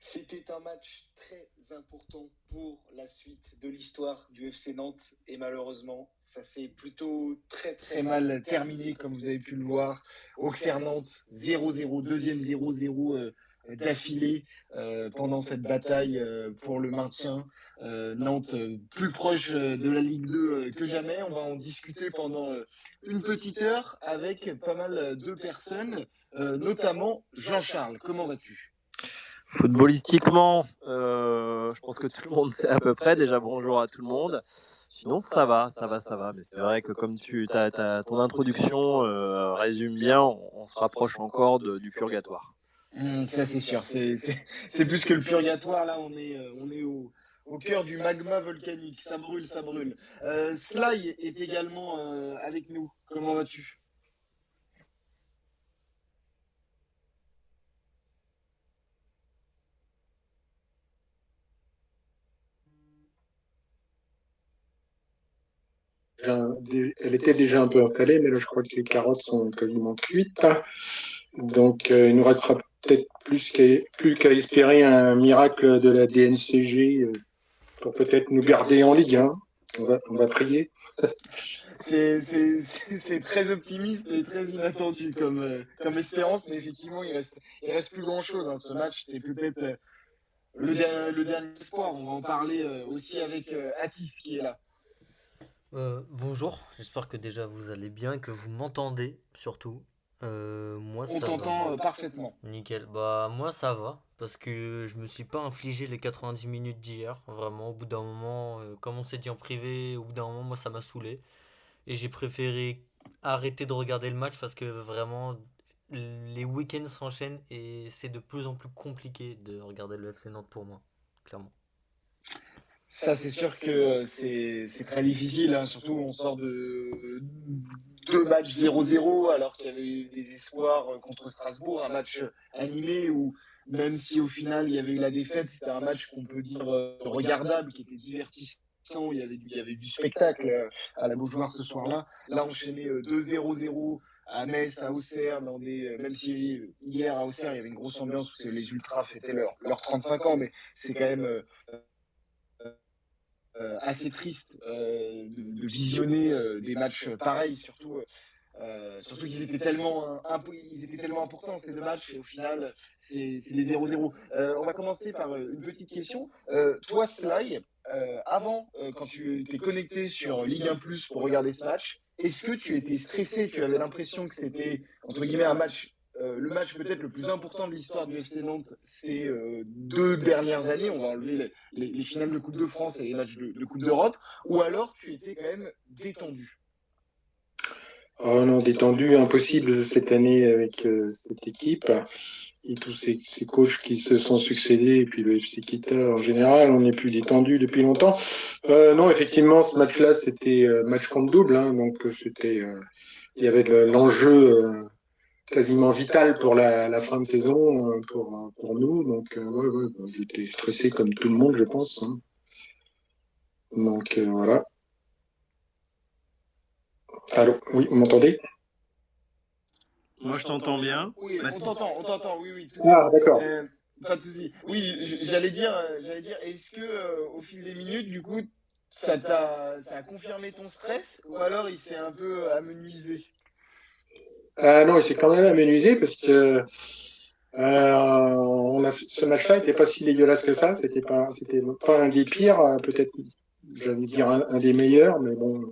C'était un match très important pour la suite de l'histoire du FC Nantes et malheureusement, ça s'est plutôt très mal terminé comme vous avez pu le voir. Auxerre Nantes 0-0, deuxième 0-0 d'affilée pendant cette bataille pour le maintien. Nantes plus proche de la Ligue 2 que jamais. On va en discuter pendant une petite heure avec pas mal de personnes, notamment Jean-Charles. Comment vas-tu? Footballistiquement, je pense que tout le monde sait à peu près. Déjà, bonjour à tout le monde. Sinon, ça va, ça va, ça va. Mais c'est vrai que comme ton introduction résume bien, on se rapproche encore du purgatoire. Ça c'est sûr, c'est plus que le purgatoire, là on est au cœur du magma volcanique, ça brûle, ça brûle. Sly est également avec nous, comment vas-tu? Elle était déjà un peu installée, mais là je crois que les carottes sont quasiment cuites. Donc il nous restera peut-être plus qu'à espérer un miracle de la DNCG pour peut-être nous garder en Ligue 1. On va prier. C'est très optimiste et très inattendu comme espérance, mais effectivement il reste plus grand-chose, hein. Ce match c'était peut-être le dernier espoir, on va en parler aussi avec Atis qui est là. Bonjour, j'espère que déjà vous allez bien, que vous m'entendez surtout. Moi On ça va. t'entend parfaitement. Nickel. Bah moi ça va parce que je me suis pas infligé les 90 minutes d'hier. Vraiment, au bout d'un moment, comme on s'est dit en privé, au bout d'un moment moi ça m'a saoulé et j'ai préféré arrêter de regarder le match parce que vraiment les week-ends s'enchaînent et c'est de plus en plus compliqué de regarder le FC Nantes pour moi, clairement. Ça, c'est sûr que c'est très difficile, hein. Surtout on sort de deux matchs 0-0 alors qu'il y avait eu des espoirs contre Strasbourg, un match animé où même si au final il y avait eu la défaite, c'était un match qu'on peut dire regardable, qui était divertissant. Il y avait du spectacle à la Beaujoire ce soir-là. Là, enchaîné 2-0-0 à Metz, à Auxerre, même si hier à Auxerre il y avait une grosse ambiance parce que les Ultras fêtaient leurs 35 ans, mais c'est quand même assez triste de visionner des matchs pareils, surtout qu'ils étaient ils étaient tellement importants ces deux matchs et au final c'est des 0-0. On va commencer par une petite question. Toi, Sly, avant, quand tu t'es connecté sur Ligue 1 Plus pour regarder ce match, est-ce que tu étais stressé? Tu avais l'impression que c'était entre guillemets un match, le match peut-être le plus important de l'histoire du FC Nantes ces deux dernières années. On va enlever les finales de Coupe de France et les matchs de Coupe d'Europe. Ou alors tu étais quand même détendu? Oh non, détendu, impossible cette année avec cette équipe et tous ces coachs qui se sont succédés et puis le FC Kita en général, on n'est plus détendu depuis longtemps. Non, effectivement, ce match-là, c'était match contre double, hein, donc il y avait l'enjeu quasiment vital pour la fin de saison pour nous. Donc, ouais, j'étais stressé comme tout le monde, je pense, hein. Donc, voilà. Allô, oui, vous m'entendez? Moi, je t'entends bien. Oui, on t'entend, oui, oui, tout est Ah, bon. d'accord. Pas de souci. Oui, j'allais dire, est-ce que au fil des minutes, du coup, ça a confirmé ton stress ou alors il s'est un peu amenuisé? Ah non, il s'est quand même amusé parce que ce match-là n'était pas si dégueulasse que ça. C'était pas un des pires, peut-être, j'allais dire un des meilleurs, mais bon,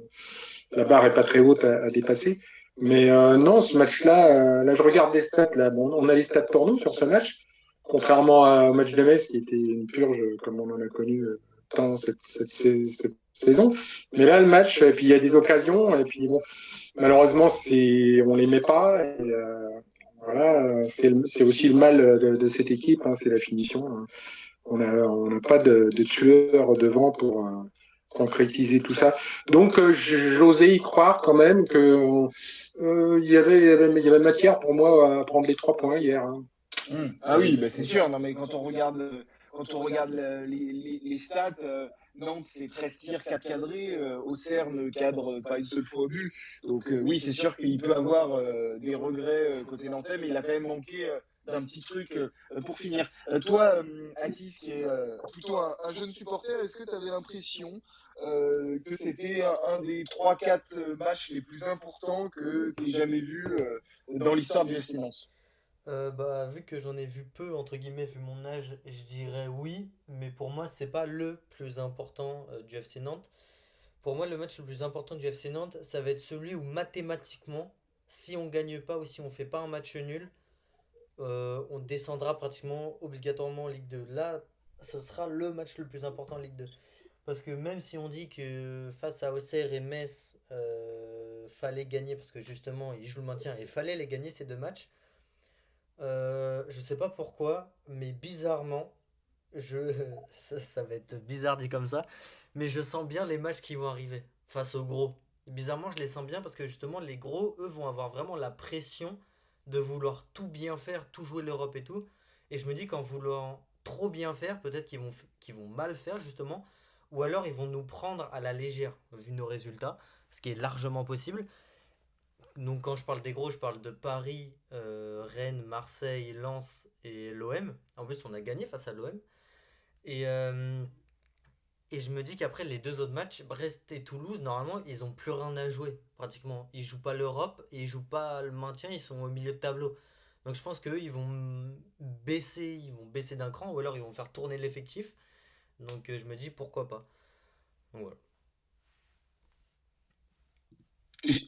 la barre est pas très haute à dépasser. Mais non, ce match-là, là, je regarde les stats. Là, bon, on a les stats pour nous sur ce match, contrairement au match de Metz qui était une purge comme on en a connu tant cette saison. Mais là, le match, et puis il y a des occasions, et puis bon, malheureusement, on les met pas. Et, voilà, c'est aussi le mal de cette équipe, hein, c'est la finition, hein. On n'a pas de tueur devant pour concrétiser tout ça. Donc, j'osais y croire quand même que il y avait matière pour moi à prendre les 3 points hier, hein. Ah oui, bah c'est sûr. Non, mais quand on regarde les stats, Nantes c'est 13 tirs, 4 cadrés. Auxerre ne cadre pas une seule fois au but. Donc oui, c'est sûr qu'il peut avoir des regrets côté nantais, mais il a quand même manqué. d'un petit truc pour finir. Toi, Atis, qui est plutôt un jeune supporter, est-ce que tu avais l'impression que c'était un des 3-4 matchs les plus importants que tu aies jamais vus dans l'histoire du FC Nantes? Bah, vu que j'en ai vu peu, entre guillemets, vu mon âge, je dirais oui, mais pour moi, c'est pas le plus important du FC Nantes. Pour moi, le match le plus important du FC Nantes, ça va être celui où mathématiquement, si on gagne pas ou si on fait pas un match nul, on descendra pratiquement obligatoirement en Ligue 2. Là, ce sera le match le plus important en Ligue 2. Parce que même si on dit que face à Auxerre et Metz, fallait gagner, parce que justement, ils jouent le maintien et fallait les gagner ces deux matchs, je sais pas pourquoi, mais bizarrement, je ça va être bizarre dit comme ça, mais je sens bien les matchs qui vont arriver face aux gros. Bizarrement, je les sens bien parce que justement, les gros, eux, vont avoir vraiment la pression de vouloir tout bien faire, tout jouer l'Europe et tout. Et je me dis qu'en voulant trop bien faire, peut-être qu'ils vont mal faire justement, ou alors ils vont nous prendre à la légère, vu nos résultats, ce qui est largement possible. Donc quand je parle des gros, je parle de Paris, Rennes, Marseille, Lens et l'OM. En plus, on a gagné face à l'OM. Et, euh, et je me dis qu'après les deux autres matchs, Brest et Toulouse, normalement, ils ont plus rien à jouer, pratiquement. Ils jouent pas l'Europe et ils jouent pas le maintien, ils sont au milieu de tableau. Donc je pense qu'eux, ils vont baisser d'un cran, ou alors ils vont faire tourner l'effectif. Donc je me dis pourquoi pas. Donc, voilà.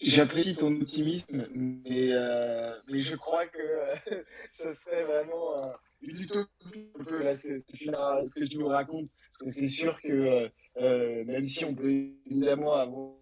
J'apprécie ton optimisme, mais je crois que ça serait vraiment une utopie un peu là, ce que tu nous racontes. Parce que c'est sûr que même si on peut évidemment avoir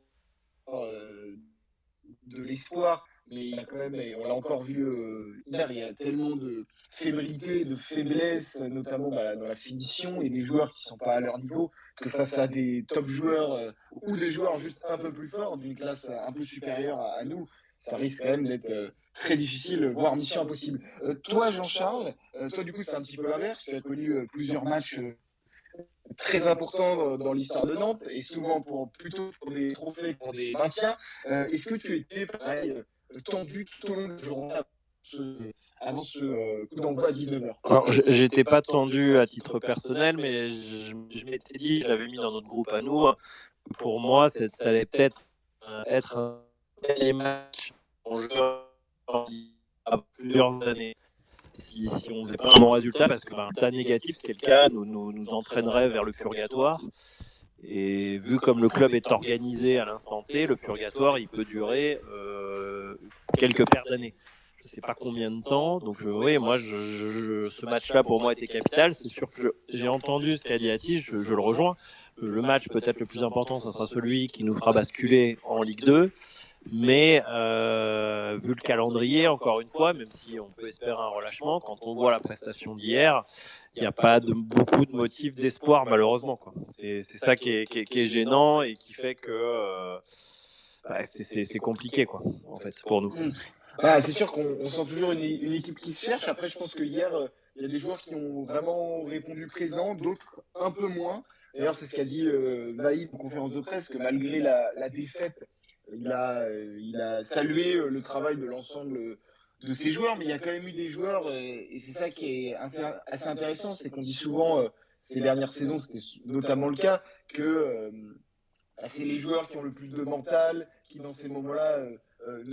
de l'espoir, mais il y a quand même, et on l'a encore vu hier, il y a tellement de fébrilité, de faiblesse, notamment dans la finition, et des joueurs qui ne sont pas à leur niveau, que face à des top joueurs ou des joueurs juste un peu plus forts, d'une classe un peu supérieure à nous, ça risque quand même d'être très difficile, voire mission impossible. Toi, Jean-Charles, toi du coup c'est un petit peu l'inverse, tu as connu plusieurs matchs très importants dans l'histoire de Nantes, et souvent plutôt pour des trophées, pour des maintiens. Est-ce que tu étais pareil, tendu tout au long de la journée avant ce coup d'envoi à 19h? Alors, j'étais pas tendu à titre personnel, mais je m'étais dit, je l'avais mis dans notre groupe à nous. Pour moi, ça allait peut-être être un dernier match en jeu à plusieurs années. Si on faisait pas un bon résultat, parce que un tas négatif, ce qui est le cas, nous entraînerait vers le purgatoire. Et vu comme le club est organisé à l'instant T, le purgatoire, il peut durer quelques paires d'années. Je ne sais pas combien de temps. Donc oui, moi, ce match-là, pour moi, était capital. C'est sûr que j'ai entendu ce qu'a dit Atis, je le rejoins. Le match peut-être le plus important, ce sera celui qui nous fera basculer en Ligue 2. Mais vu le calendrier, encore une fois, même si on peut espérer un relâchement, quand on voit la prestation d'hier, il n'y a pas beaucoup de motifs d'espoir, malheureusement, quoi. C'est ça qui est gênant et qui fait que c'est compliqué, quoi, en fait, pour nous. Ah, c'est sûr qu'on sent toujours une équipe qui se cherche. Après, je pense que hier, il y a des joueurs qui ont vraiment répondu présent, d'autres un peu moins. D'ailleurs, c'est ce qu'a dit Vaïd en conférence de presse, que malgré la défaite, il a salué le travail de l'ensemble de ses joueurs, mais il y a quand même eu des joueurs, et c'est ça qui est assez intéressant, c'est qu'on dit souvent, ces dernières saisons, c'était notamment le cas, que c'est les joueurs qui ont le plus de mental, qui dans ces moments-là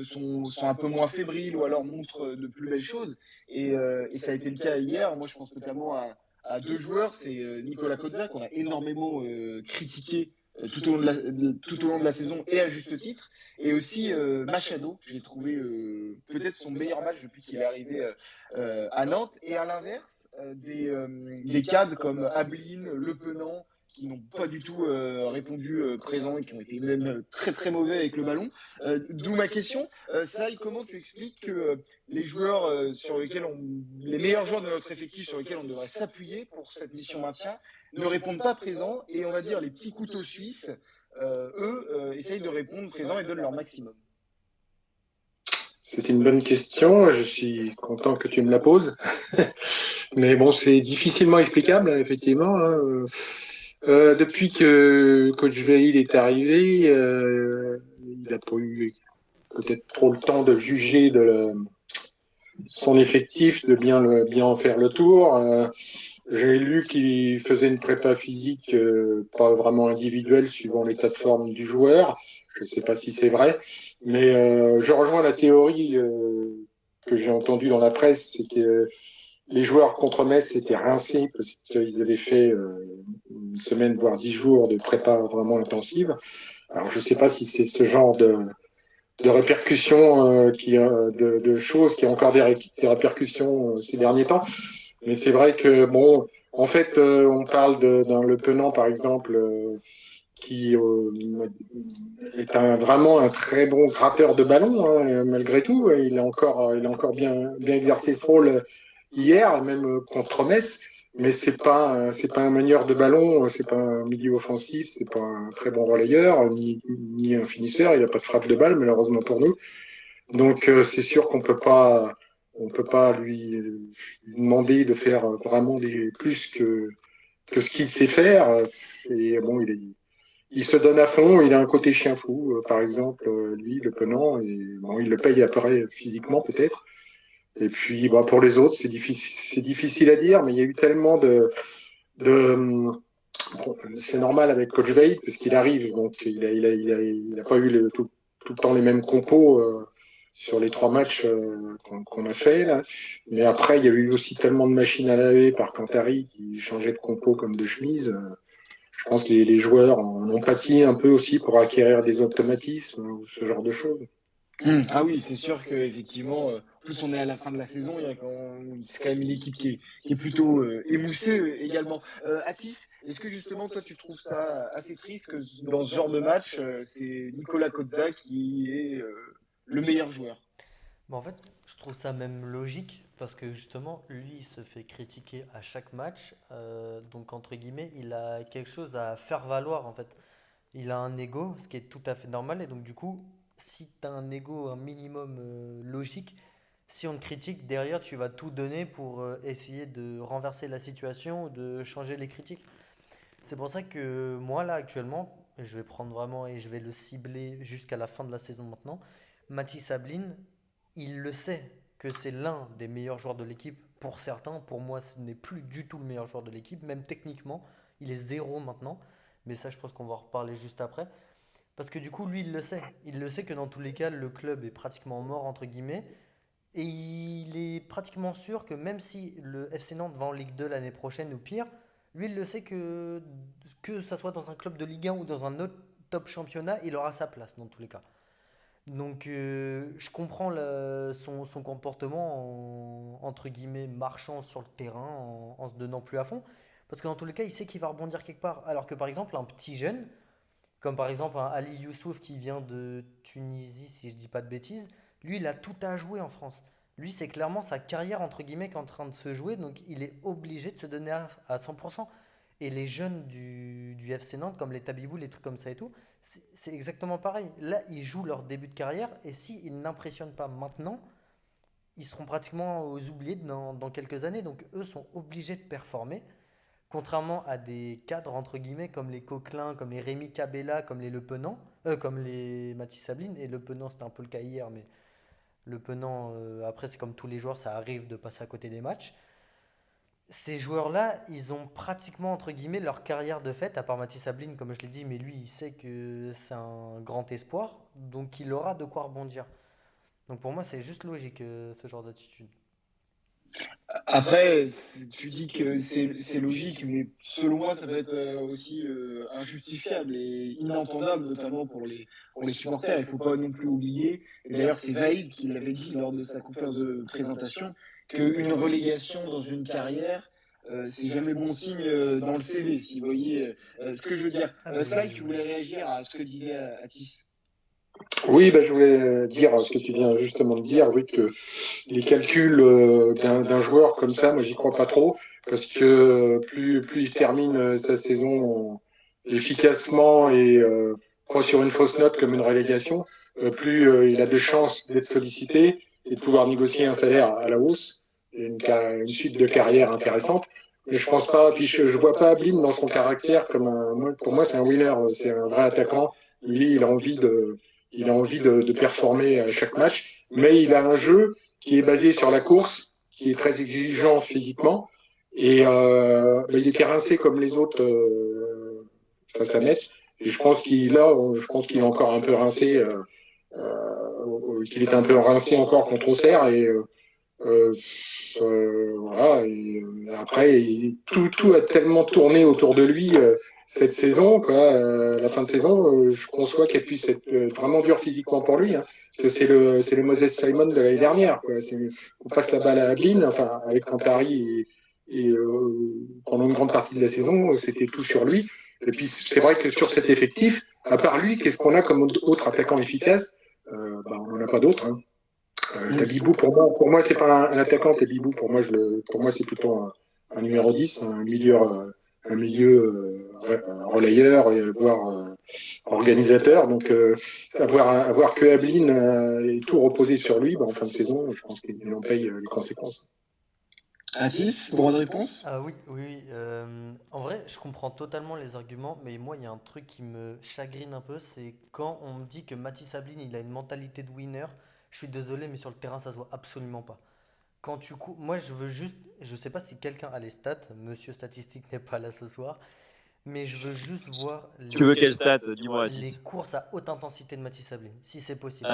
sont un peu moins fébriles ou alors montrent de plus belles choses. Et ça a été le cas hier. Moi, je pense notamment à deux joueurs. C'est Nicolas Kozza, qu'on a énormément critiqué tout au long de la saison et à juste titre. Et aussi Machado, j'ai trouvé peut-être son meilleur match depuis qu'il est arrivé à Nantes. Et à l'inverse, des cadres comme Ablin, Le Penant, qui n'ont pas du tout répondu présent et qui ont été même très très mauvais avec le ballon. D'où ma question. Saï, comment tu expliques que les joueurs les meilleurs joueurs de notre effectif sur lesquels on devrait s'appuyer pour cette mission maintien ne répondent pas présent et on va dire les petits couteaux suisses, eux, essayent de répondre présent et donnent leur maximum? C'est une bonne question. Je suis content que tu me la poses. Mais bon, c'est difficilement explicable, hein, effectivement. Hein. Depuis que Coach Veil est arrivé, il a pas eu peut-être trop le temps de juger son effectif, de bien en faire le tour. J'ai lu qu'il faisait une prépa physique pas vraiment individuelle suivant l'état de forme du joueur. Je ne sais pas si c'est vrai, mais je rejoins la théorie que j'ai entendue dans la presse, c'est que les joueurs contre Metz étaient rincés parce qu'ils avaient fait une semaine, voire 10 jours de prépa vraiment intensive. Alors je ne sais pas si c'est ce genre de répercussions, de choses qui ont encore des répercussions ces derniers temps. Mais c'est vrai que, bon, en fait, on parle d'un Le Penant, par exemple, qui vraiment un très bon gratteur de ballon, hein, malgré tout. Il a encore bien exercé ce rôle hier, même contre Metz. Mais c'est pas un meneur de ballon, c'est pas un milieu offensif, c'est pas un très bon relayeur, ni un finisseur. Il n'a pas de frappe de balle, malheureusement pour nous. Donc c'est sûr on peut pas lui demander de faire vraiment plus que ce qu'il sait faire. Et bon, il se donne à fond. Il a un côté chien fou, par exemple, lui, Le Penant. Et bon, il le paye après physiquement peut-être. Et puis, bah, pour les autres, c'est difficile à dire, mais il y a eu tellement de c'est normal avec Coach Veil, parce qu'il arrive, donc il a pas eu tout le temps les mêmes compos sur les 3 matchs qu'on a fait là. Mais après, il y a eu aussi tellement de machines à laver par Cantari qui changeait de compo comme de chemise. Je pense que les joueurs en ont pâti un peu aussi pour acquérir des automatismes ou ce genre de choses. Ah oui, c'est sûr qu'effectivement, plus on est à la fin de la saison, c'est quand même une équipe qui est plutôt émoussée également. Atis, est-ce que justement toi tu trouves ça assez triste que dans ce genre de match, c'est Nicolas Kozza qui est le meilleur joueur? Mais en fait, je trouve ça même logique parce que justement, lui, il se fait critiquer à chaque match. Donc, entre guillemets, il a quelque chose à faire valoir en fait. Il a un ego, ce qui est tout à fait normal. Et donc, du coup, si tu as un ego un minimum logique, si on te critique, derrière, tu vas tout donner pour essayer de renverser la situation ou de changer les critiques. C'est pour ça que moi, là, actuellement, je vais prendre vraiment et je vais le cibler jusqu'à la fin de la saison maintenant. Mathis Sablin, il le sait que c'est l'un des meilleurs joueurs de l'équipe pour certains. Pour moi, ce n'est plus du tout le meilleur joueur de l'équipe, même techniquement. Il est zéro maintenant. Mais ça, je pense qu'on va en reparler juste après. Parce que du coup, lui, il le sait. Il le sait que dans tous les cas, le club est pratiquement mort, entre guillemets. Et il est pratiquement sûr que même si le FC Nantes va en Ligue 2 l'année prochaine ou pire, lui, il le sait que ça soit dans un club de Ligue 1 ou dans un autre top championnat, il aura sa place dans tous les cas. Donc je comprends son comportement entre guillemets marchant sur le terrain en se donnant plus à fond. Parce que dans tous les cas, il sait qu'il va rebondir quelque part. Alors que par exemple, un petit jeune, comme par exemple un Ali Youssouf qui vient de Tunisie, si je dis pas de bêtises, lui, il a tout à jouer en France. Lui, c'est clairement sa carrière, entre guillemets, qui est en train de se jouer, donc il est obligé de se donner à 100%. Et les jeunes du FC Nantes, comme les Tabibou, les trucs comme ça et tout, c'est exactement pareil. Là, ils jouent leur début de carrière, et s'ils n'impressionnent pas maintenant, ils seront pratiquement aux oubliés dans quelques années. Donc eux sont obligés de performer. Contrairement à des cadres, entre guillemets, comme les Coquelin, comme les Rémi Cabella, comme les Le Penant, comme les Mathis Sabline, et Le Penant, c'était un peu le cas hier, mais Le Penant, après, c'est comme tous les joueurs, ça arrive de passer à côté des matchs. Ces joueurs-là, ils ont pratiquement, entre guillemets, leur carrière de fait, à part Mathis Sabline, comme je l'ai dit, mais lui, il sait que c'est un grand espoir, donc il aura de quoi rebondir. Donc pour moi, c'est juste logique, ce genre d'attitude. Après, tu dis que c'est logique, mais selon moi, ça peut être aussi injustifiable et inentendable, notamment pour les supporters. Il ne faut pas non plus oublier, et d'ailleurs c'est Vaïd qui l'avait dit lors de sa conférence de présentation, qu'une relégation dans une carrière, c'est jamais bon signe dans le CV, si vous voyez ce que je veux dire. Ah mais Sly, tu voulais réagir à ce que disait Atis. Oui, bah, je voulais dire ce que tu viens justement de dire, oui, que les calculs d'un joueur comme ça, moi j'y crois pas trop, parce que plus il termine sa saison efficacement et pas sur une fausse note comme une relégation, plus il a de chances d'être sollicité et de pouvoir négocier un salaire à la hausse, et une suite de carrière intéressante. Mais je pense pas, puis je vois pas Ablin dans son caractère comme pour moi c'est un winner, c'est un vrai attaquant. Lui, il a envie de performer à chaque match, mais il a un jeu qui est basé sur la course, qui est très exigeant physiquement. Et il était rincé comme les autres face à Metz. Et je pense qu'il est encore un peu rincé, qu'il est un peu rincé encore contre Auxerre. Et voilà. Et après, tout a tellement tourné autour de lui cette saison, quoi. La fin de saison, je conçois qu'elle puisse être vraiment dure physiquement pour lui, hein, parce que c'est le Moses Simon de l'année dernière, quoi. On passe la balle à Adeline, enfin avec Cantari et pendant une grande partie de la saison, c'était tout sur lui. Et puis c'est vrai que sur cet effectif, à part lui, qu'est-ce qu'on a comme autre attaquant efficace? On n'en a pas d'autres, hein. Tabibou, pour moi, c'est pas un attaquant, Tabibou. Pour moi, c'est plutôt un numéro 10, un milieu relayeur, voire organisateur. Donc, avoir que Ablin et tout reposé sur lui, en fin de saison, je pense qu'il en paye les conséquences. Atis, droit de réponse? Ah oui, oui, oui. En vrai, je comprends totalement les arguments, mais moi, il y a un truc qui me chagrine un peu, c'est quand on me dit que Mathis Ablin, il a une mentalité de winner. Je suis désolé, mais sur le terrain, ça se voit absolument pas. Quand tu cours, moi, je veux juste, je sais pas si quelqu'un a les stats, Monsieur Statistique n'est pas là ce soir, mais je veux juste voir Tu veux quelle stat? Dis-moi, les Atis. courses à haute intensité de Mathis Ablin, si c'est possible.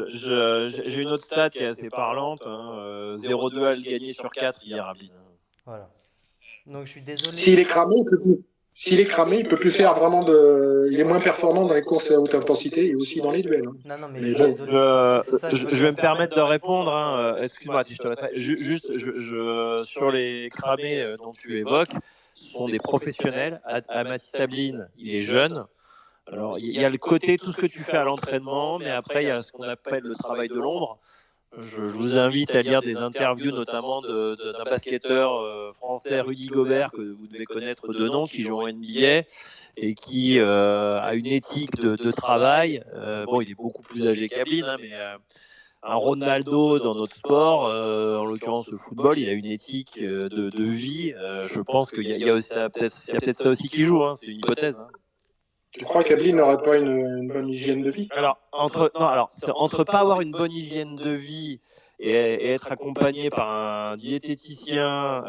J'ai une autre stat qui est assez parlante, hein, 0,2 à le gagner sur 4 hier, Ablin. Voilà. Donc je suis désolé. S'il est cramé, il peut plus. S'il est cramé, il peut plus faire vraiment de. Il est moins performant dans les courses à haute intensité et aussi dans les duels, hein. Non, non, mais Mais je suis bon, désolé. C'est ça, Je vais me permettre de répondre, hein. Excuse-moi, si je te laisserai. Juste, sur les cramés dont tu évoques, ce sont des professionnels. Mathis Ablin, il est jeune. Alors, il y a le côté, tout ce que tu fais à l'entraînement, mais après, il y a ce qu'on appelle le travail de l'ombre. Je vous invite à lire des interviews, notamment d'un basketteur français, Rudy Gobert, que vous devez connaître de nom, qui joue en NBA et qui a une éthique de travail. Bon, il est beaucoup plus âgé qu'Ablin, hein, mais un Ronaldo dans notre sport, en l'occurrence le football, il a une éthique de vie. Je pense qu'il y a aussi, il y a peut-être ça aussi qui joue, hein, c'est une hypothèse. Hein. tu crois qu'Ablin n'aurait pas une bonne hygiène de vie? Alors, entre pas avoir une bonne hygiène de vie et être accompagné par un diététicien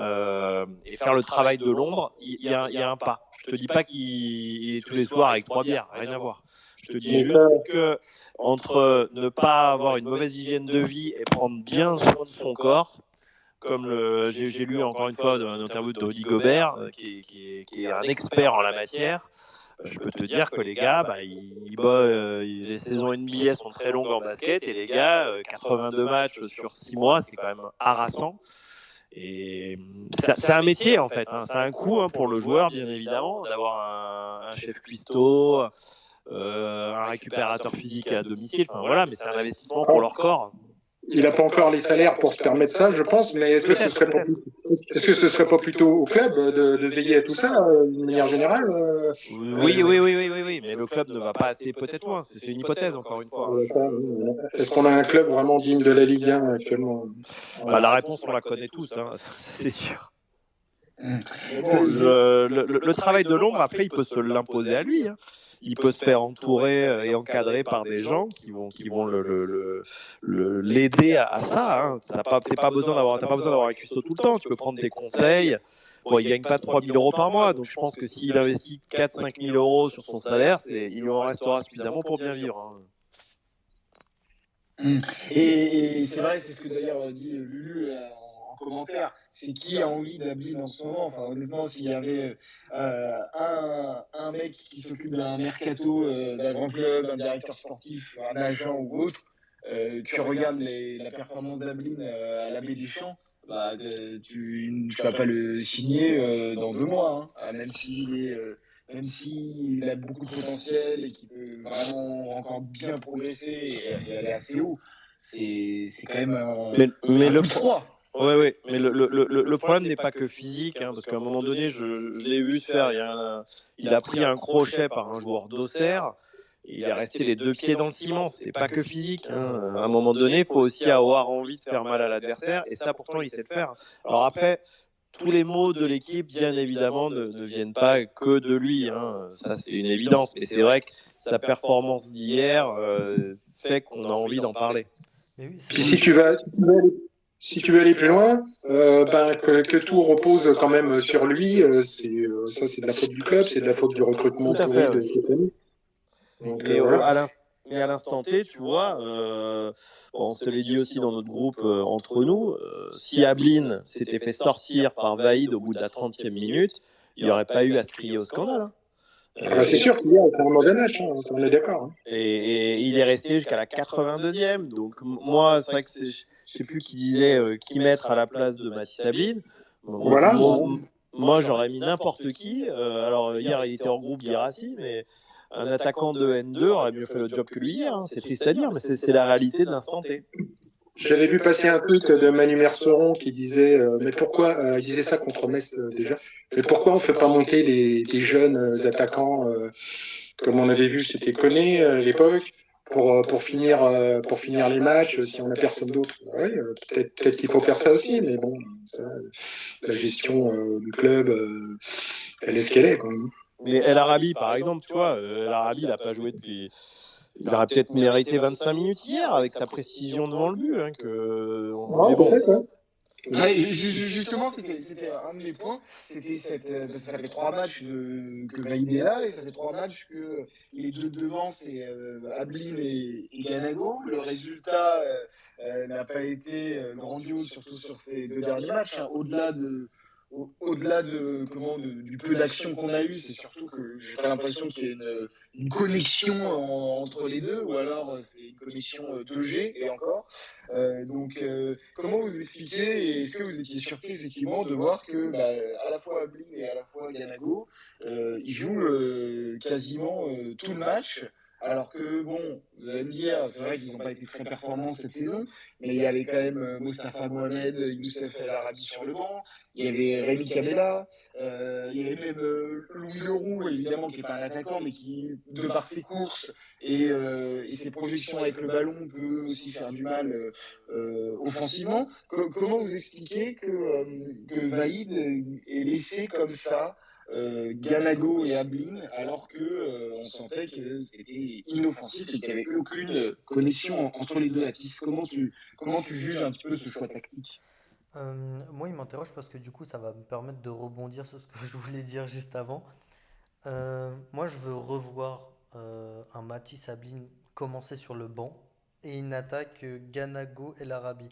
et faire le travail de l'ombre, il y a un pas. Je te dis pas qu'il est tous les soirs avec 3 bières, rien à voir. Je te dis juste que entre ne pas avoir une mauvaise hygiène de vie et prendre bien soin de son corps, comme j'ai lu encore une fois dans une interview de Rudy Gobert, qui est un expert en la matière. Je peux te dire que les gars, les saisons NBA sont très longues en basket et les gars, 82 matchs sur 6 mois, c'est quand même harassant. Et c'est un métier en fait, hein. C'est un coût, hein, pour le joueur, bien évidemment, d'avoir un chef cuistot, un récupérateur physique à domicile. Enfin, voilà, mais c'est un investissement pour leur corps. Il n'a pas encore les salaires pour se permettre ça, je pense, mais est-ce que ce serait pas plutôt au club de veiller à tout ça, d'une manière générale? Oui, mais le club ne va pas assez peut-être loin. C'est une hypothèse, encore une fois. Est-ce qu'on a un club vraiment digne de la Ligue 1 actuellement? La réponse, on la connaît tous, hein, c'est sûr. Le travail de l'ombre, après, il peut se l'imposer à lui, hein. Il peut se faire entourer et encadrer par des gens qui vont l'aider à ça. Hein. T'as pas besoin d'avoir un cuistot tout le temps. Tu peux prendre des conseils. Bon, il gagne pas 3 000 euros par mois, donc je pense que s'il investit 4-5 000 euros sur son salaire, il lui en restera suffisamment pour bien vivre. Hein. Et c'est vrai, c'est ce que d'ailleurs dit Lulu en commentaire. C'est qui a envie d'Ablin en ce moment? Enfin, honnêtement, s'il y avait un mec qui s'occupe d'un mercato, d'un grand club, un directeur sportif, un agent ou autre, tu regardes la performance d'Ablin à la Baie des Champs, tu vas pas le signer dans 2 mois, hein, même s'il a beaucoup de potentiel et qu'il peut vraiment encore bien progresser et aller assez haut. C'est quand même mais un coup de froid. Oui, mais le problème n'est pas que physique, hein, parce qu'à un moment donné, je l'ai vu se faire. Il a pris un crochet par un joueur d'Auxerre, il est resté les 2 pieds dans le ciment. C'est pas que physique, hein. À un moment donné, il faut aussi avoir envie de faire mal à l'adversaire, et ça, pourtant, il sait le faire. Alors après, tous les maux de l'équipe, bien évidemment, ne viennent pas que de lui, hein. Ça, c'est une évidence. Mais c'est vrai que sa performance d'hier fait qu'on a envie d'en parler. Mais oui, c'est Puis pour si ça. si tu veux aller plus loin, que tout repose quand même sur lui, ça c'est de la faute du club, c'est de la faute du recrutement Tout à pourri fait, de oui. cette année. Donc Mais voilà. à l'instant T, tu vois, bon, on se l'est dit aussi dans notre groupe entre nous, si Ablin s'était fait sortir par Vaïd au bout de la 30e minute, il n'y aurait pas eu à se crier au scandale. Hein. Ah bah, c'est sûr qu'il y a un mauvais match, hein, ça, on est d'accord. Hein. Et il est resté jusqu'à la 82e. Donc moi, c'est vrai que je ne sais plus qui disait qui mettre à la place de Mathis Ablin. Voilà. Moi, j'aurais mis n'importe qui. Alors hier, il était en groupe Guirassy, mais un attaquant de N2 aurait mieux fait le job que lui hier. Hein. C'est triste à dire, mais c'est la réalité de l'instant T. J'avais vu passer un tweet de Manu Merceron qui disait, mais pourquoi, il disait ça contre Metz déjà, mais pourquoi on ne fait pas monter des jeunes attaquants, comme on avait vu, c'était Koné à l'époque, pour finir les matchs, si on n'a personne d'autre. Oui, peut-être qu'il faut faire ça aussi, mais bon, ça, la gestion du club, elle est ce qu'elle est quand même. Mais El Arabi, par exemple, tu vois, El Arabi, il n'a pas joué depuis. Il aurait peut-être mérité 25 minutes hier avec sa précision devant le but. Hein, mais bon. Ouais, justement, c'était un de mes points. C'était parce que ça fait 3 matchs que Vaïd est là et ça fait 3 matchs que les deux devant, c'est Ablin et Ganago. Le résultat n'a pas été grandiose, surtout sur ces 2 derniers matchs. Hein. Au-delà de du peu d'action qu'on a eu, c'est surtout que j'ai pas l'impression qu'il y ait une connexion entre les deux, ou alors c'est une connexion 2G et encore. Comment vous expliquez, et est-ce que vous étiez surpris effectivement de voir que à la fois Ablin et à la fois Ganago, ils jouent quasiment tout le match, alors que bon, vous allez me dire, c'est vrai qu'ils n'ont pas été très performants cette saison, mais il y avait quand même Mostafa Mohamed, Youssef El Arabi sur le banc, il y avait Rémi Cabella, il y avait même Louis Leroux, évidemment, qui n'est pas un attaquant, mais qui, de par ses courses et ses projections avec le ballon, peut aussi faire du mal offensivement. Comment vous expliquez que Vaïd ait laissé comme ça Ganago et Ablin, alors que on sentait que c'était inoffensif et qu'il n'y avait aucune connexion entre les deux atistes. Comment tu juges un petit peu ce choix tactique? Moi, il m'interroge parce que du coup, ça va me permettre de rebondir sur ce que je voulais dire juste avant. Moi, je veux revoir un Matisse Ablin commencer sur le banc et une attaque Ganago El Arabi.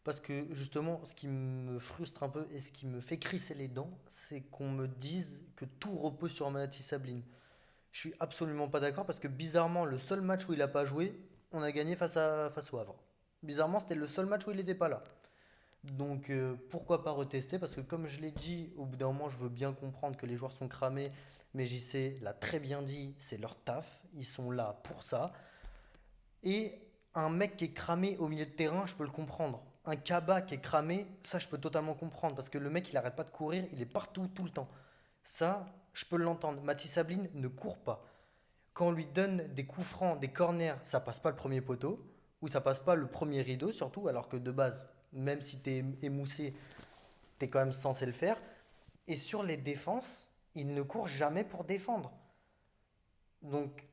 Parce que justement, ce qui me frustre un peu et ce qui me fait crisser les dents, c'est qu'on me dise que tout repose sur Matisse Ablin. Je suis absolument pas d'accord parce que bizarrement, le seul match où il a pas joué, on a gagné face au Havre. Bizarrement, c'était le seul match où il n'était pas là. Donc pourquoi pas retester? Parce que comme je l'ai dit, au bout d'un moment, je veux bien comprendre que les joueurs sont cramés. Mais JC l'a très bien dit, c'est leur taf. Ils sont là pour ça. Et un mec qui est cramé au milieu de terrain, je peux le comprendre. Un Kaba qui est cramé, ça je peux totalement comprendre. Parce que le mec, il arrête pas de courir, il est partout, tout le temps. Ça, je peux l'entendre. Mathis Sabline ne court pas. Quand on lui donne des coups francs, des corners, ça passe pas le premier poteau. Ou ça passe pas le premier rideau, surtout. Alors que de base, même si t'es émoussé, t'es quand même censé le faire. Et sur les défenses, il ne court jamais pour défendre. Donc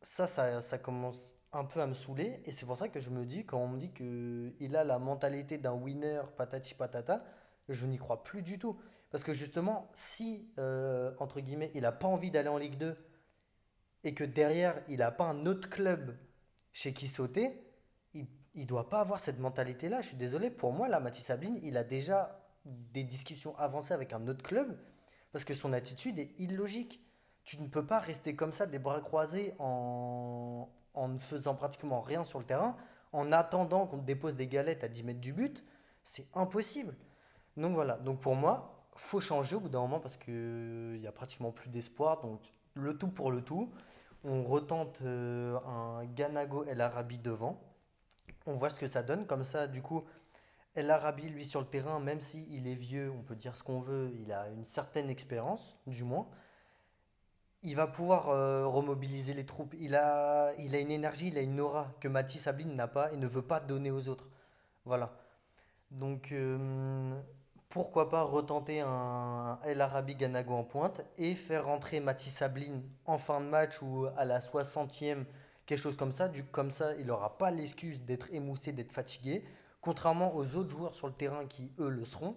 ça commence un peu à me saouler. Et c'est pour ça que je me dis, quand on me dit qu'il a la mentalité d'un winner, patati patata, je n'y crois plus du tout. Parce que justement, si, entre guillemets, il n'a pas envie d'aller en Ligue 2 et que derrière, il n'a pas un autre club chez qui sauter, il ne doit pas avoir cette mentalité-là. Je suis désolé, pour moi, là, Mathis Sabline, il a déjà des discussions avancées avec un autre club parce que son attitude est illogique. Tu ne peux pas rester comme ça, des bras croisés, en ne faisant pratiquement rien sur le terrain, en attendant qu'on te dépose des galettes à 10 mètres du but. C'est impossible. Donc voilà, donc pour moi, faut changer au bout d'un moment parce qu'il n'y a pratiquement plus d'espoir. Donc le tout pour le tout. On retente un Ganago El Arabi devant. On voit ce que ça donne. Comme ça, du coup, El Arabi, lui, sur le terrain, même s'il est vieux, on peut dire ce qu'on veut, il a une certaine expérience, du moins. Il va pouvoir remobiliser les troupes. Il a une énergie, il a une aura que Mathis Sabine n'a pas et ne veut pas donner aux autres. Voilà. Donc, pourquoi pas retenter un El Arabi Ganago en pointe et faire rentrer Mathis Sabline en fin de match ou à la 60e, quelque chose comme ça, il n'aura pas l'excuse d'être émoussé, d'être fatigué, contrairement aux autres joueurs sur le terrain qui, eux, le seront.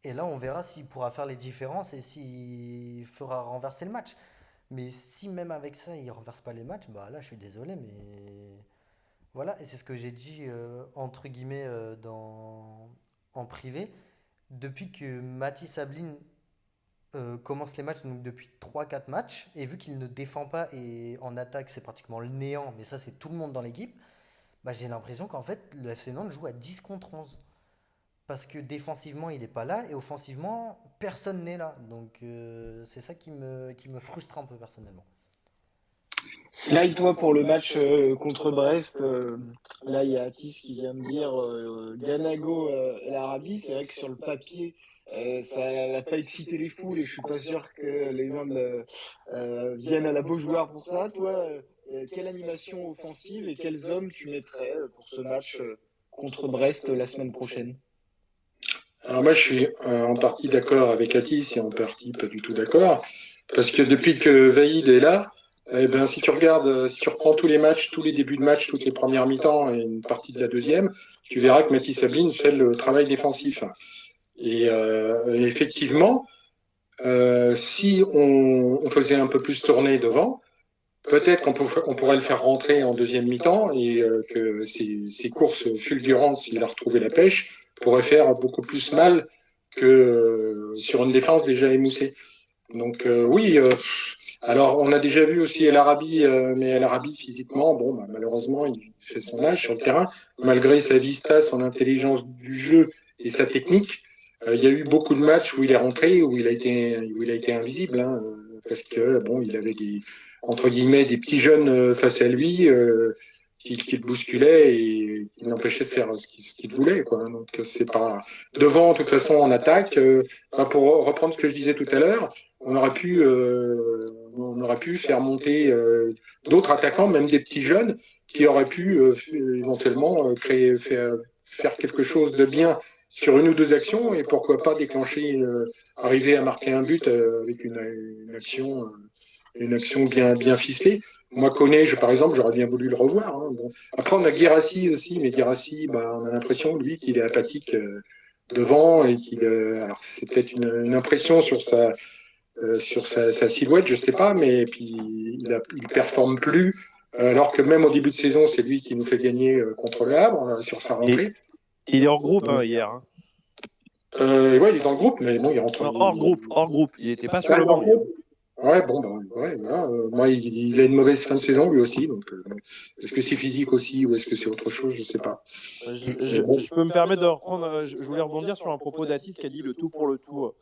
Et là, on verra s'il pourra faire les différences et s'il fera renverser le match. Mais si même avec ça, il ne renverse pas les matchs, bah là, je suis désolé, mais voilà. Et c'est ce que j'ai dit, entre guillemets, en privé. Depuis que Mathis Ablin commence les matchs, donc depuis 3 4 matchs, et vu qu'il ne défend pas et en attaque, c'est pratiquement le néant, mais ça, c'est tout le monde dans l'équipe, bah, j'ai l'impression qu'en fait, le FC Nantes joue à 10 contre 11. Parce que défensivement, il n'est pas là et offensivement, personne n'est là. Donc, c'est ça qui me frustre un peu personnellement. Slide, toi, pour le match contre Brest. Là, il y a Atis qui vient me dire Ganago l'Arabie. C'est vrai que sur le papier, ça n'a pas excité les foules et je suis pas sûr que les gens viennent à la Beaujoire pour ça. Toi, quelle animation offensive et quels hommes tu mettrais pour ce match contre Brest la semaine prochaine? Alors moi, je suis en partie d'accord avec Atis et en partie pas du tout d'accord. Parce que depuis que Vaïd est là, eh ben, si tu regardes, si tu reprends tous les matchs, tous les débuts de match, toutes les premières mi-temps et une partie de la deuxième, tu verras que Mathis Ablin fait le travail défensif. Et effectivement, si on faisait un peu plus tourner devant, peut-être qu'on pourrait le faire rentrer en deuxième mi-temps et que ces courses fulgurantes, s'il a retrouvé la pêche, pourraient faire beaucoup plus mal que sur une défense déjà émoussée. Donc oui, alors on a déjà vu aussi El Arabi, mais El Arabi physiquement, bon, bah, malheureusement, il fait son âge sur le terrain, malgré sa vista, son intelligence du jeu et sa technique. Il y a eu beaucoup de matchs où il est rentré, où il a été invisible, hein, parce que bon, il avait des entre guillemets des petits jeunes face à lui qui le bousculaient et qui l'empêchaient de faire ce qu'il voulait, quoi. Donc c'est pas devant, de toute façon, en attaque. Pour reprendre ce que je disais tout à l'heure, on aurait pu faire monter d'autres attaquants, même des petits jeunes, qui auraient pu éventuellement faire quelque chose de bien sur une ou deux actions et pourquoi pas déclencher, arriver à marquer un but avec une action bien ficelée. Moi, Koné, par exemple, j'aurais bien voulu le revoir. Hein. Bon. Après, on a Guirassy aussi, mais Guirassy, bah, on a l'impression, lui, qu'il est apathique devant et qu'il. Alors, c'est peut-être une impression sur sa silhouette, je sais pas, mais puis il performe plus. Alors que même au début de saison, c'est lui qui nous fait gagner contre le Havre sur sa rentrée. Il est hors groupe hier. Hein. Ouais, il est dans le groupe, mais bon, il rentre. Non, hors groupe. Il n'était pas sur le banc. Ouais, bon, bah, ouais, voilà. Moi, il a une mauvaise fin de saison, lui aussi. Donc, est-ce que c'est physique aussi ou est-ce que c'est autre chose? Je sais pas. Je peux me permettre de reprendre. Je voulais rebondir sur un propos d'Atis qui a dit le tout pour le tout.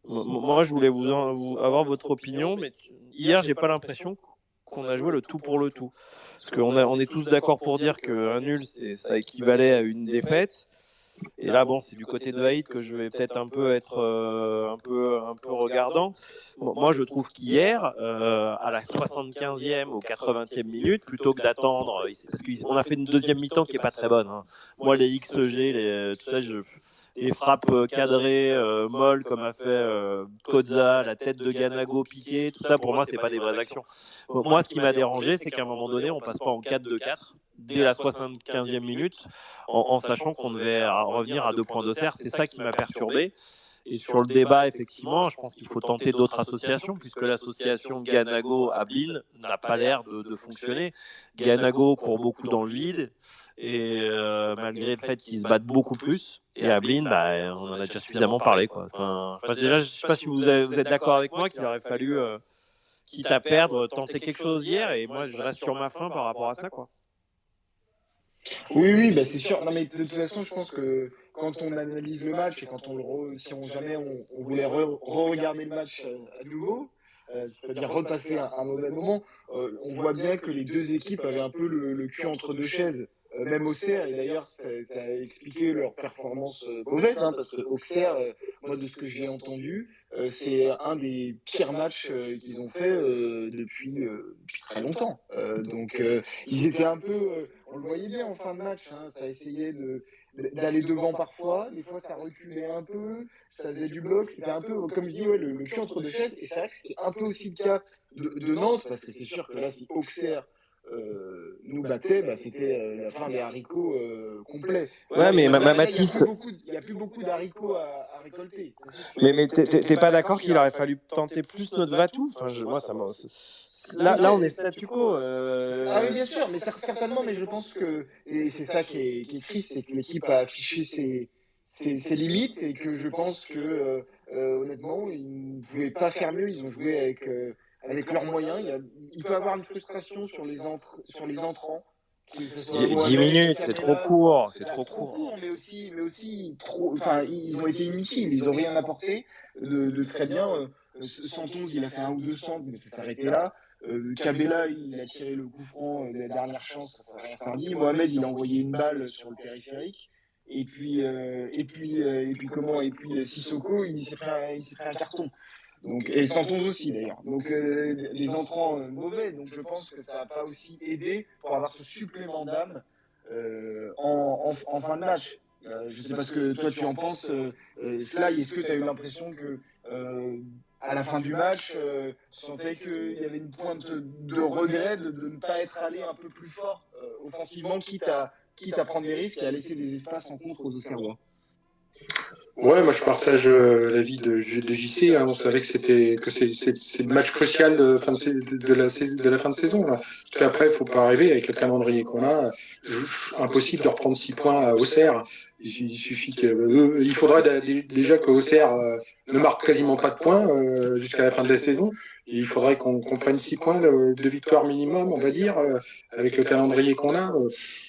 Moi, je voulais avoir votre opinion, mais hier, j'ai pas l'impression qu'on a joué le tout pour le tout. Parce on est tous d'accord pour dire qu'un nul, ça équivalait à une défaite. Et là, bon, c'est du côté de Vaïd que je vais peut-être un peu être un peu regardant. Bon, moi, je trouve qu'hier, à la 75e ou 80e minute, plutôt que d'attendre, parce qu'on a fait une deuxième mi-temps qui est pas très bonne. Hein. Moi, les XG, tout ça, les frappes cadrées, molles, comme a fait Kozza, la tête de Ganago piquée, tout ça, pour moi, c'est pas des vraies actions. Moi, ce qui m'a dérangé, c'est qu'à un moment donné, on passe pas en 4-2-4 dès la 75e minute, en sachant qu'on devait revenir à 2 points d'Auxerre. C'est ça qui m'a perturbé. Et sur le débat, effectivement, je pense qu'il faut tenter d'autres associations, puisque l'association Ganago-Ablin n'a pas l'air de fonctionner. Ganago court beaucoup dans le vide, et malgré le fait qu'ils se battent beaucoup plus, et Ablin, bah, on en a déjà suffisamment parlé. Quoi. Déjà, je ne sais pas si vous êtes d'accord avec moi qu'il aurait fallu, quitte à perdre, tenter quelque chose hier, et moi, je reste sur ma faim par rapport à ça. Quoi. Oui, bah, c'est sûr. Non, mais de toute façon, je pense que quand on analyse le match et quand si jamais on voulait re-regarder le match à nouveau, c'est-à-dire repasser un mauvais moment, on voit bien que les deux équipes avaient un peu le cul entre deux chaises. Même Auxerre, et d'ailleurs, ça a expliqué leur performance mauvaise, hein, parce que Auxerre, moi, de ce que j'ai entendu, c'est un des pires matchs qu'ils ont fait depuis très longtemps. Donc, ils étaient un peu, on le voyait bien en fin de match, hein, ça essayait d'aller devant parfois, des fois ça reculait un peu, ça faisait du bloc, c'était un peu, comme je dis, ouais, le cul entre deux chaises, et c'est vrai que c'était un peu aussi le cas de Nantes, parce que c'est sûr que là, si Auxerre nous battait, c'était la fin des haricots complets. Ouais, mais Mathis, Mathis, il n'y a plus beaucoup d'haricots à récolter. Ça, c'est sûr. mais t'es pas d'accord qu'il aurait fallu tenter plus notre Vatou? Enfin, moi, là, on est statu quo. Ah oui, bien sûr, mais certainement, mais je pense que, et c'est ça qui est triste, c'est que l'équipe a affiché ses limites et que je pense que, honnêtement, ils ne pouvaient pas faire mieux, ils ont joué avec leurs moyens. Il peut y avoir une frustration sur les entrants, que ce soit 10 Mohamed, minutes, c'est trop Kamela, court, c'est trop trop court. court, mais aussi trop, enfin, ils ont été inutiles, ils n'ont rien apporté de très bien. Santonz, il a fait un ou deux centres, mais ça s'arrêtait là. Kabela, il a tiré le coup franc de la dernière chance, ça n'a rien servi. Mohamed, il a envoyé une balle sur le périphérique. Et puis Sissoko, il s'est pris un carton. Donc, et Santon aussi d'ailleurs. Donc les entrants mauvais. Donc je pense que ça n'a pas aussi aidé pour avoir ce supplément d'âme en fin de match. Je ne sais pas ce que toi tu en penses, Sly. Est-ce que tu as eu l'impression que à la fin du match, tu sentais qu'il y avait une pointe de regret de ne pas être allé un peu plus fort offensivement, quitte à prendre des risques et à laisser des espaces en contre aux Auxerrois? Ouais, moi je partage l'avis de JC. Hein. On savait que c'est le match crucial de la fin de saison. Là. Parce qu'après, il faut pas arriver avec le calendrier qu'on a. Impossible de reprendre 6 points à Auxerre. Il suffit il faudrait déjà que Auxerre ne marque quasiment pas de points jusqu'à la fin de la saison. Et il faudrait qu'on prenne 6 points de victoire minimum, on va dire, avec le calendrier qu'on a.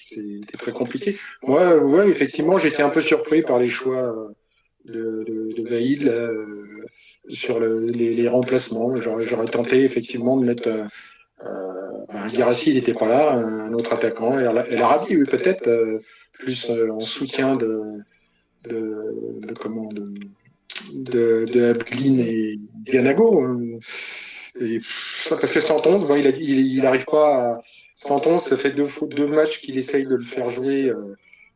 C'est très compliqué. Moi, ouais, effectivement, j'étais un peu surpris par les choix de Vaïd sur les remplacements. J'aurais tenté effectivement de mettre Guirassy, il n'était pas là, un autre attaquant, et l'Arabie, oui, peut-être, plus en soutien de Abdeline et Ganago. Et parce que 111, bon, il arrive pas à. 111, ça fait deux matchs qu'il essaye de le faire jouer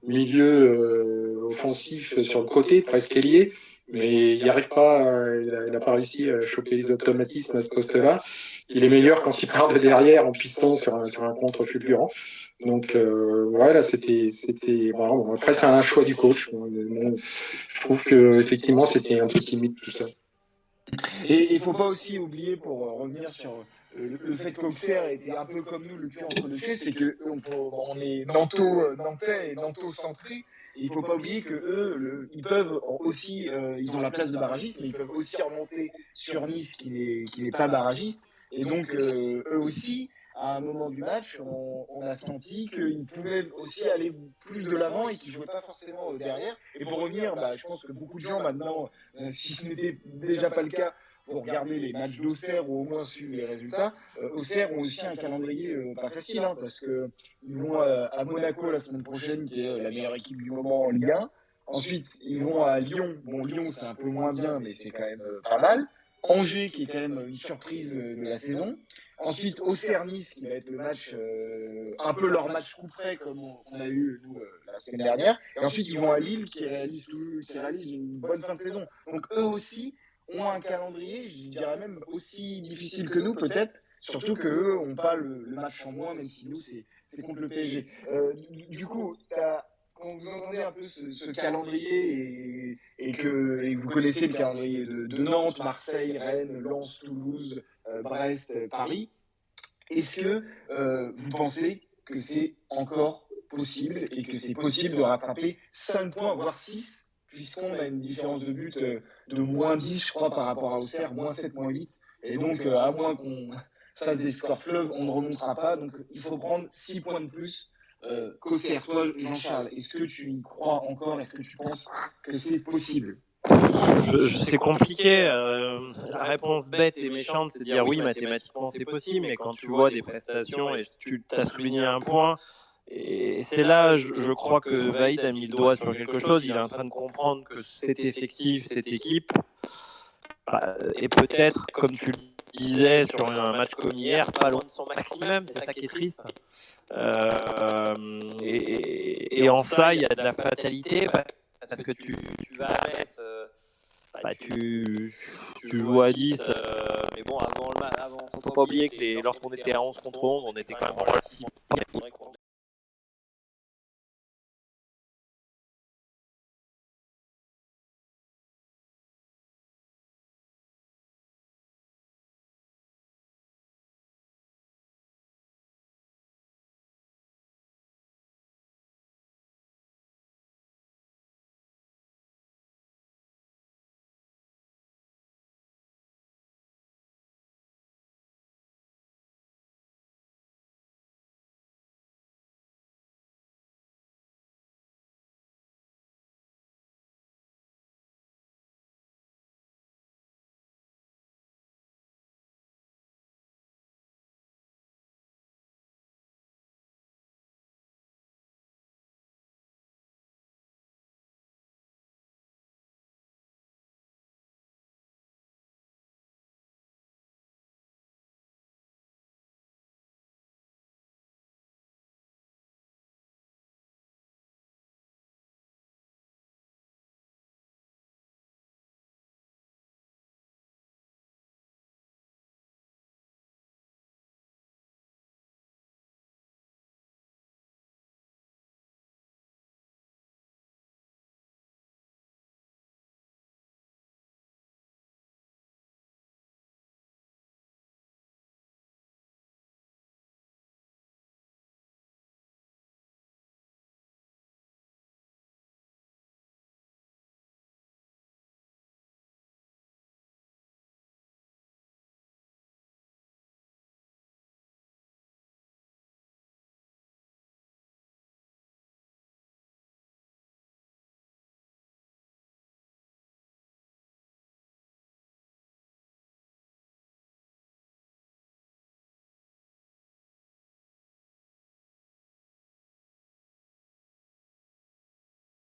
milieu offensif sur le côté, presque ailier, mais il n'y arrive pas, il n'a pas réussi à choper les automatismes à ce poste-là. Il est meilleur quand il part de derrière en piston sur un contre fulgurant. Donc voilà, c'était bon, après c'est un choix du coach. Je trouve que effectivement c'était un peu timide tout ça. Et il ne faut pas aussi oublier, pour revenir sur le fait qu'Auxerre était un peu comme nous, le cul entre deux chaises, c'est qu'on est nantais et nanto-centrés. Et il ne faut pas oublier qu'eux, ils peuvent aussi, ils ont la place de barragiste, mais ils peuvent aussi remonter sur Nice, qui n'est pas barragiste. Et donc, eux aussi, à un moment du match, on a senti qu'ils pouvaient aussi aller plus de l'avant et qu'ils ne jouaient pas forcément derrière. Et pour revenir, je pense que beaucoup de gens maintenant, si ce n'était déjà pas le cas, pour regarder les matchs d'Auxerre ou au moins suivre les résultats, Auxerre ont aussi un calendrier pas facile, hein, parce qu'ils vont à Monaco la semaine prochaine, qui est la meilleure équipe du moment en Ligue 1. Ensuite, ils vont à Lyon. Bon, Lyon, c'est un peu moins bien, mais c'est quand même pas mal. Angers, qui est quand même une surprise de la saison. Ensuite, Auxerre-Nice, qui va être le match, un peu leur match coup près, comme on a eu, nous, la semaine dernière. Et ensuite, ils vont à Lille, qui réalise une bonne fin de saison. Donc, eux aussi ont un calendrier, je dirais même aussi difficile que nous, peut-être. Surtout qu'eux n'ont pas le match en moins, même si nous, c'est contre le PSG. Du coup, quand vous entendez un peu ce calendrier et que vous connaissez le calendrier de Nantes, Marseille, Rennes, Lens, Toulouse, Brest, Paris, est-ce que vous pensez que c'est encore possible et que c'est possible de rattraper 5 points, voire 6, puisqu'on a une différence de but de moins 10, je crois, par rapport à Auxerre, moins 7, moins 8. Et donc, à moins qu'on fasse des scores fleuves, on ne remontera pas. Donc, il faut prendre 6 points de plus qu'Auxerre. Toi, Jean-Charles, est-ce que tu y crois encore? Est-ce que tu penses que c'est possible? C'est compliqué. La réponse bête et méchante, c'est de dire oui, mathématiquement c'est possible, mais quand tu vois des prestations et tu as souligné un point, et c'est là, je crois que Vaïd a mis le doigt sur quelque chose. Il est en train de comprendre que cet effectif, cette équipe, est peut-être, comme tu le disais, sur un match comme hier, pas loin de son maximum. C'est ça qui est triste. Et en ça, il y a de la fatalité parce que tu vas à Metz, tu joues à 10, mais bon, avant faut pas oublier que lorsqu'on était à 11 contre 11, on était quand même relativement bien.